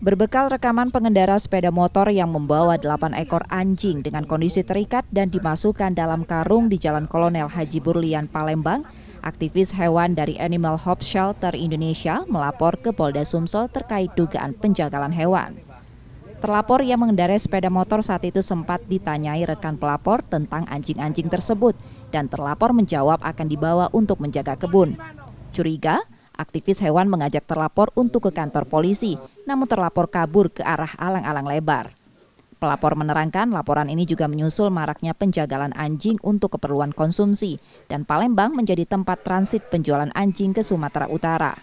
Berbekal rekaman pengendara sepeda motor yang membawa 8 ekor anjing dengan kondisi terikat dan dimasukkan dalam karung di Jalan Kolonel Haji Burlian, Palembang, aktivis hewan dari Animal Hope Shelter Indonesia melapor ke Polda Sumsel terkait dugaan penjagalan hewan. Terlapor yang mengendarai sepeda motor saat itu sempat ditanyai rekan pelapor tentang anjing-anjing tersebut dan terlapor menjawab akan dibawa untuk menjaga kebun. Curiga, aktivis hewan mengajak terlapor untuk ke kantor polisi, namun terlapor kabur ke arah alang-alang lebar. Pelapor menerangkan laporan ini juga menyusul maraknya penjagalan anjing untuk keperluan konsumsi dan Palembang menjadi tempat transit penjualan anjing ke Sumatera Utara.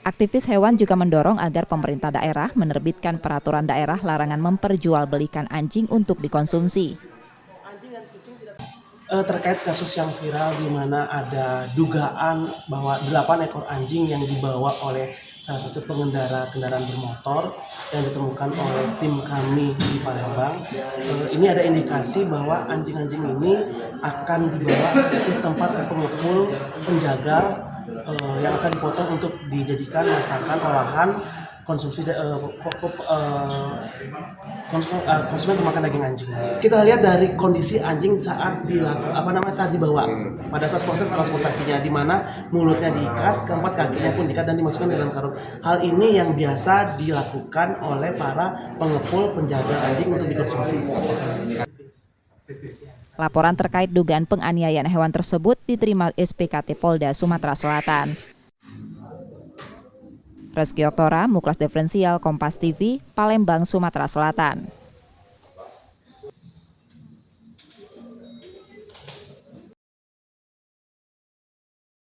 Aktivis hewan juga mendorong agar pemerintah daerah menerbitkan peraturan daerah larangan memperjualbelikan anjing untuk dikonsumsi. Terkait kasus yang viral di mana ada dugaan bahwa 8 ekor anjing yang dibawa oleh salah satu pengendara kendaraan bermotor yang ditemukan oleh tim kami di Palembang. Ini ada indikasi bahwa anjing-anjing ini akan dibawa ke tempat pengepul penjagal yang akan dipotong untuk dijadikan masakan olahan konsumsi konsumen pemakan daging anjing. Kita lihat dari kondisi anjing saat dibawa pada saat proses transportasinya, di mana mulutnya diikat, keempat kakinya pun diikat dan dimasukkan dalam karung. Hal ini yang biasa dilakukan oleh para pengepul penjaga anjing untuk dikonsumsi. Laporan terkait dugaan penganiayaan hewan tersebut diterima SPKT Polda Sumatera Selatan. Reski Oktora, Muklas Diferensial, Kompas TV, Palembang, Sumatera Selatan.